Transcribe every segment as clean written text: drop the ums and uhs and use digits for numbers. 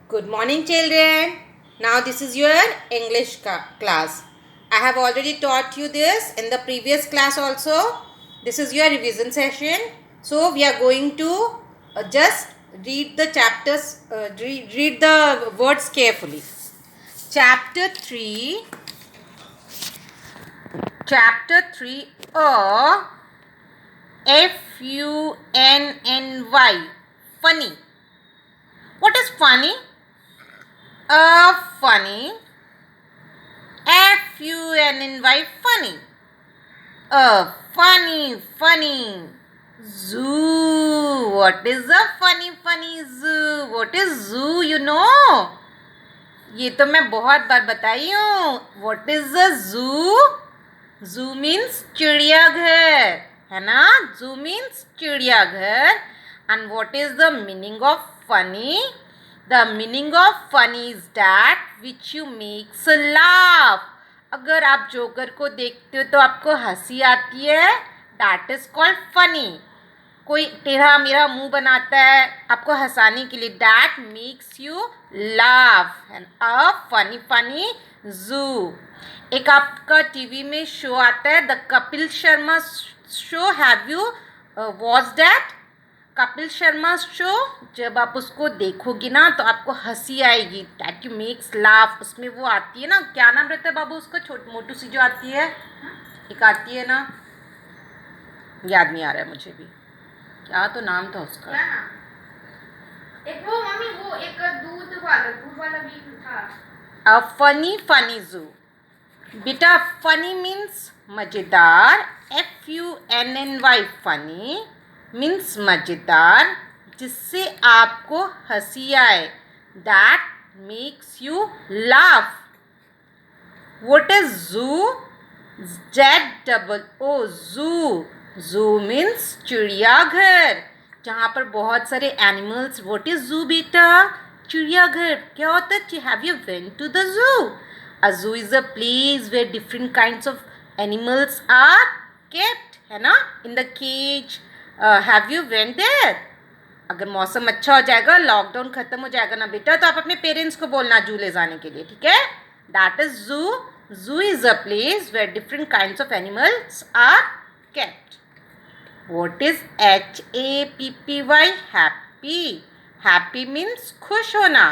Good morning, children. Now, this is your English class. I have already taught you this in the previous class also. This is your revision session. So, we are going to just read the chapters, read the words carefully. Chapter 3. Chapter 3. Funny. Funny. What is funny? Funny. Funny. Funny. Funny. Zoo. What is a funny zoo? What is zoo, you know? ये तो मैं बहुत बार बताई हूँ. What is a zoo? Zoo means चिड़ियाघर, है ना? Zoo means चिड़ियाघर. And what is the meaning of funny? The meaning of funny is that which you makes a laugh. अगर आप जोकर को देखते हो तो आपको हंसी आती है, that is called funny. कोई टेढ़ा मेरा मुंह बनाता है आपको हंसाने के लिए, that makes you laugh. And a funny zoo. एक आपका टीवी में शो आता है, the Kapil Sharma show. Have you watch that? Kapil Sharma show. जब आप उसको देखोगी ना तो आपको हंसी आएगी, दैट यू मेक्स लाफ. उसमें वो आती है ना, क्या नाम रहता है बाबू उसका, छोटी मोटू सी जो आती है, एक आती है ना, याद नहीं आ रहा है मुझे भी, क्या तो नाम था उसका. एक वो मम्मी, वो एक दूध वाला भी था. अ फनी जू. बेटा फनी मीन्स मज़ेदार. FUNNY फनी मीन्स मज़ेदार, जिससे आपको हंसी आए, that makes you laugh. What is जू? ZOO जू. जू मीन्स चिड़ियाघर, जहाँ पर बहुत सारे एनिमल्स. व्हाट इज जू बेटा? चिड़ियाघर. क्या होता है? Have you went to the zoo? A zoo is a place where different kinds of animals are kept, है ना, in the cage. Have you went there? अगर मौसम अच्छा हो जाएगा, लॉकडाउन खत्म हो जाएगा ना बेटा, तो आप अपने पेरेंट्स को बोलना जू ले जाने के लिए, ठीक है? That is zoo. Zoo is a place where different kinds of animals are kept. What is HAPPY? Happy. Happy means खुश होना.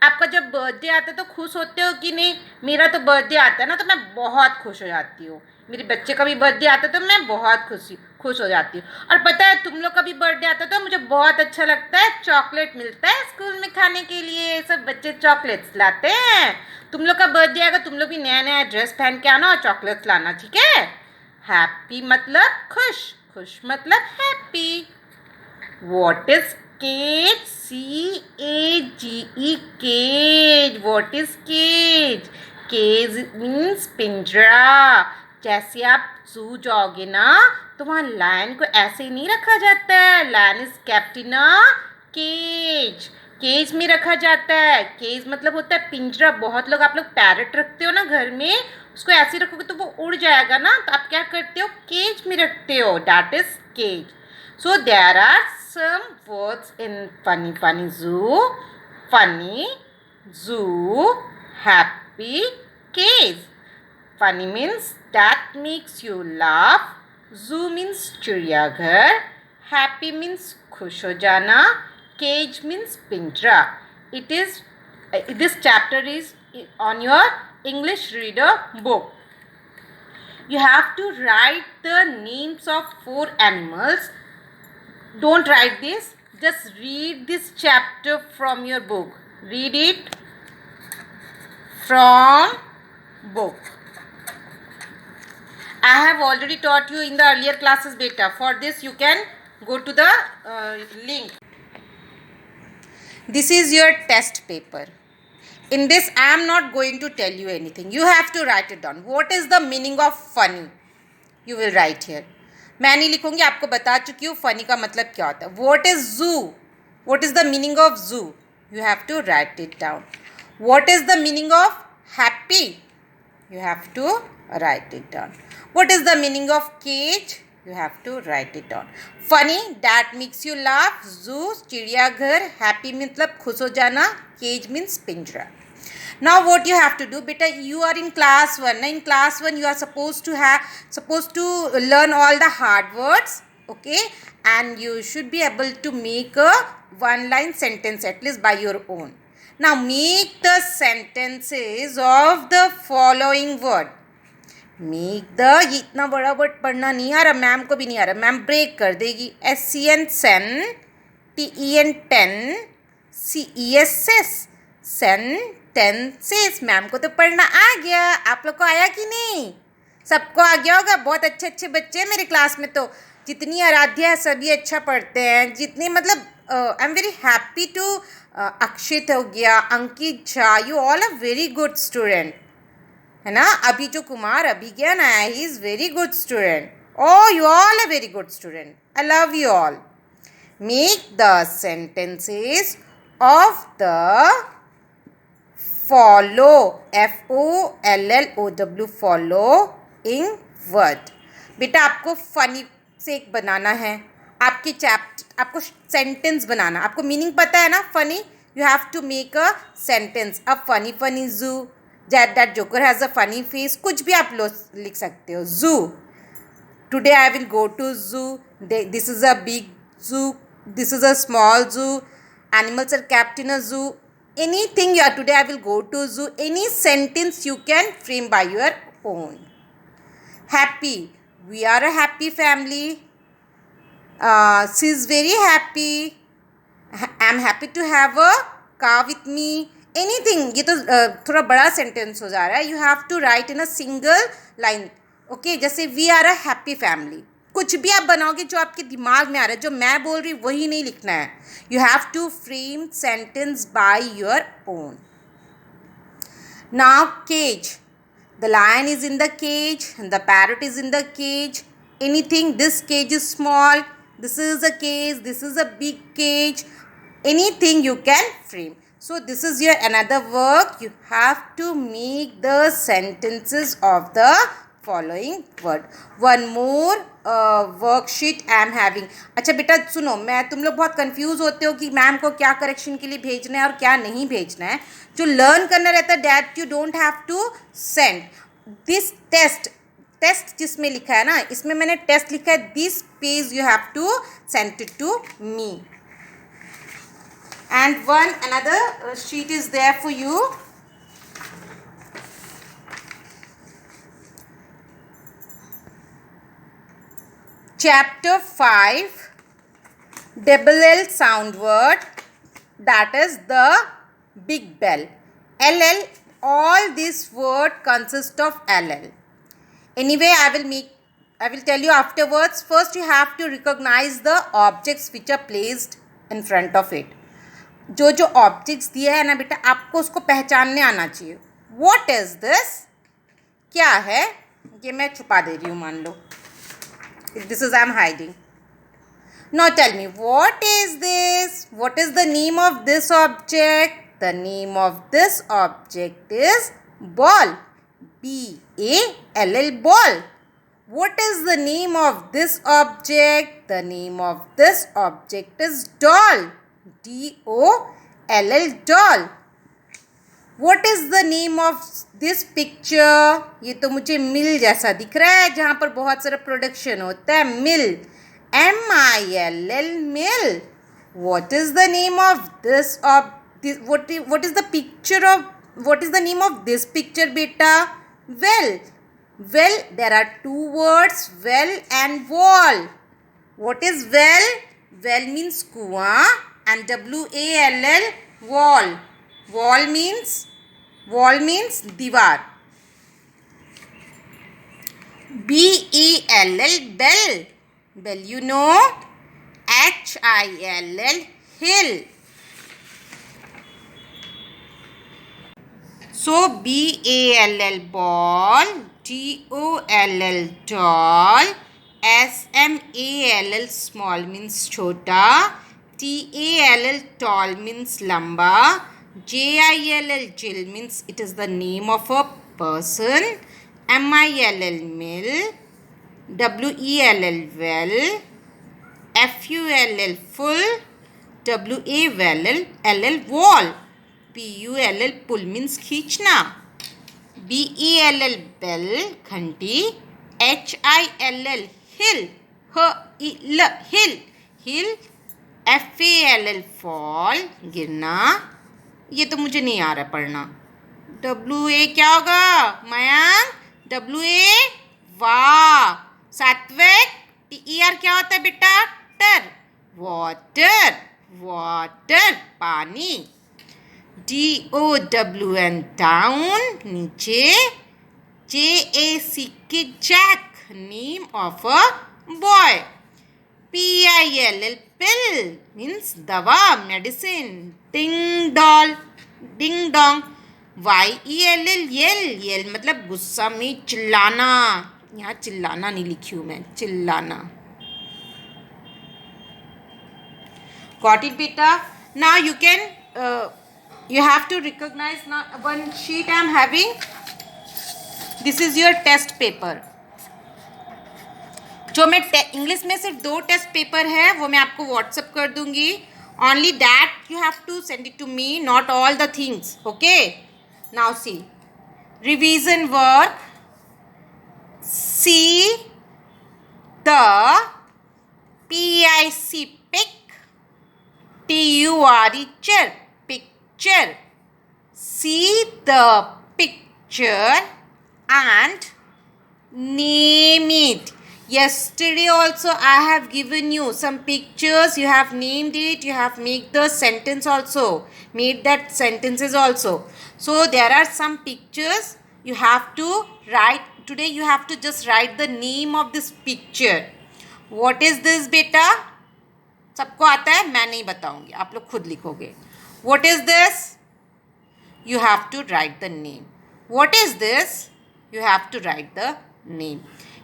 आपका जब बर्थडे आता है तो खुश होते हो कि नहीं? मेरा तो बर्थडे आता है ना तो मैं बहुत खुश हो जाती हूँ. मेरे बच्चे का भी बर्थडे आता है तो मैं बहुत खुश हो जाती हूँ. और पता है तुम लोग का भी बर्थडे आता है तो मुझे बहुत अच्छा लगता है. चॉकलेट मिलता है स्कूल में खाने के लिए, सब बच्चे चॉकलेट्स लाते हैं. तुम लोग का बर्थडे आएगा, तुम लोग भी नया नया ड्रेस पहन के आना और चॉकलेट्स लाना, ठीक है? हैप्पी मतलब खुश, खुश मतलब happy. What is cage? CAGE. Cage. What is cage? Cage means पिंजरा. जैसे आप जू जाओगे ना तो वहाँ लायन को ऐसे ही नहीं रखा जाता है. Lion is kept in a cage. Cage में रखा जाता है. केज मतलब होता है पिंजरा. बहुत लोग, आप लोग पैरट रखते हो ना घर में, उसको ऐसे रखोगे तो वो उड़ जाएगा ना, तो आप क्या करते हो? केज में रखते हो. That is cage. So there are some words in funny zoo. Funny, zoo, happy, cage. Funny means that makes you laugh. Zoo means चिड़ियाघर. Happy means खुश हो जाना. Cage means पिंजरा. It is this chapter is on your English reader book. You have to write the names of 4 animals. Don't write this, just read this chapter from your book. Read it from book. I have already taught you in the earlier classes beta. For this you can go to the link. This is your test paper. In this I am not going to tell you anything. You have to write it down. What is the meaning of funny? You will write here. मैं नहीं लिखूंगी, आपको बता चुकी हूँ funny का मतलब क्या होता है. What is zoo? What is the meaning of zoo? You have to write it down. What is the meaning of happy? You have to write it down. What is the meaning of cage? You have to write it down. Funny, that makes you laugh. Zoo, चिड़ियाघर. Happy मतलब खुश हो जाना. Cage means पिंजरा. Now what you have to do, beta, you are in class 1. In class 1 you are supposed to learn all the hard words, okay, and you should be able to make a one line sentence at least by your own. Now make the sentences of the following word. Make the, ये इतना बड़ा word पढ़ना नहीं आ रहा, ma'am को भी नहीं आ रहा, मैम ब्रेक कर देगी. SCN sen, TEN ten, CESS sentences. Ma'am को तो पढ़ना आ गया, आप लोग को आया कि नहीं? सबको आ गया होगा. बहुत अच्छे अच्छे बच्चे हैं मेरे क्लास में, तो जितनी आराध्या है सभी अच्छा पढ़ते हैं. जितनी मतलब I am very happy to Akshit हो गया, Ankit Jha, you all are very good student, है ना. अभी जो कुमार अभिज्ञान आया, he is very good student. Oh you all are very good student. I love you all. Make the sentences of the follow, FOLLOW, following word. बेटा आपको funny से एक बनाना है, आपको सेंटेंस बनाना. आपको मीनिंग पता है ना funny. You have to make a sentence. A funny zoo, that joker has a funny face. कुछ भी आप लोग लिख सकते हो. Zoo, today I will go to zoo. This is a big zoo, this is a small zoo. Animals are kept in a zoo. Anything, yeah, today I will go to zoo. Any sentence you can frame by your own. Happy, we are a happy family. She's very happy. I'm happy to have a car with me. Anything. ये तो थोड़ा बड़ा sentence हो जा रहा है. You have to write in a single line. Okay, जैसे we are a happy family. कुछ भी आप बनाओगे जो आपके दिमाग में आ रहा है, जो मैं बोल रही वही नहीं लिखना है. You have to frame sentence by your own. Now cage. The lion is in the cage, the parrot is in the cage. Anything, this cage is small, this is a cage, this is a big cage. Anything you can frame. So this is your another work. You have to make the sentences of the following word. One more worksheet I am having. अच्छा बेटा सुनो, मैं तुम लोग बहुत confuse होते हो कि मैम को क्या करेक्शन के लिए भेजना है और क्या नहीं भेजना है. जो लर्न करना रहता है that you don't have to send this test जिसमें लिखा है ना, इसमें मैंने टेस्ट लिखा है. This page you have to send it to me. And one another sheet is there for you. Chapter 5, double L sound word, that is the big bell. LL, all this word consist of LL. Anyway, I will tell you afterwards. First you have to recognize the objects which are placed in front of it. जो objects दिए है ना बेटा, आपको उसको पहचानने आना चाहिए. What is this? क्या है ये? मैं छुपा दे रही हूँ, मान लो. This is I'm hiding. Now tell me, what is this? What is the name of this object? The name of this object is ball. BALL, ball. What is the name of this object? The name of this object is doll. DOLL, doll. What is the name of this picture? ये तो मुझे मिल जैसा दिख रहा है जहाँ पर बहुत सारा प्रोडक्शन होता है. मिल, MILL, mill. What is the name of this what is the picture of, what is the name of this picture beta? Well, there are two words, well and wall. What is well? Well means कुआं and WALL, wall. Wall means दीवार. BELL, bell. Bell you know. HILL, hill. So BALL, ball. DOLL, doll. SMALL, small means छोटा. TALL, tall means लंबा. JILL, jill means it is the name of a person. MILL, mill. WELL well, FULL full, WALL wall, PULL pull means खींचना, BELL bell घंटी, HILL hill, hill, hill, FALL fall गिरना. ये तो मुझे नहीं आ रहा पढ़ना. WA क्या होगा मयंक? WA वाह. सात्विक TER क्या होता है बेटा? टर. वाटर, वाटर पानी. DOWN डाउन नीचे. JACK Jack name of a boy. PILL pill means दवा medicine. Ding doll ding dong. YELL yell मतलब गुस्सा में चिल्लाना. यहाँ चिल्लाना नहीं लिखी हूँ मैं, चिल्लाना. Got it beta? Now you can you have to recognize now one sheet I am having. This is your test paper. जो मैं इंग्लिश में सिर्फ 2 टेस्ट पेपर है वो मैं आपको व्हाट्सएप कर दूंगी. Only that you have to send it to me, not all the things. Okay? Now see. Revision work. See the PIC pic. TURE chair picture. See the picture and name it. Yesterday also I have given you some pictures. You have named it. You have made the sentence also. Made that sentences also. So there are some pictures. You have to write. Today you have to just write the name of this picture. What is this beta? सबको आता है, मैं नहीं बताऊंगी, आप लोग खुद लिखोगे. What is this? You have to write the name. What is this? You have to write the name.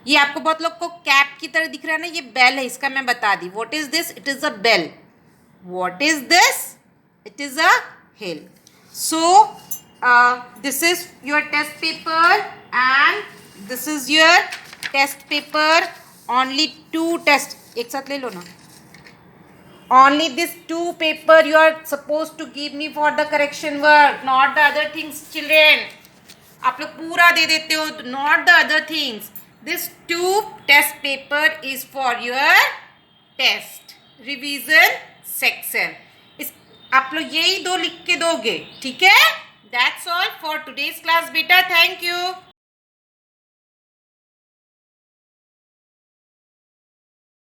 ये आपको बहुत लोग को कैप की तरह दिख रहा है ना, ये बेल है, इसका मैं बता दी. What is this? It is a bell. What is this? It is a hill. So this is your test paper and this is your test paper. Only 2 tests. एक साथ ले लो ना. Only this 2 paper you are supposed to give me for the correction work, not the other things, children. आप लोग पूरा दे देते हो, not the other things. This 2 test paper is for your test revision section. इस आप लोग यही 2 लिख के दोगे, ठीक है? That's all for today's class, beta. Thank you.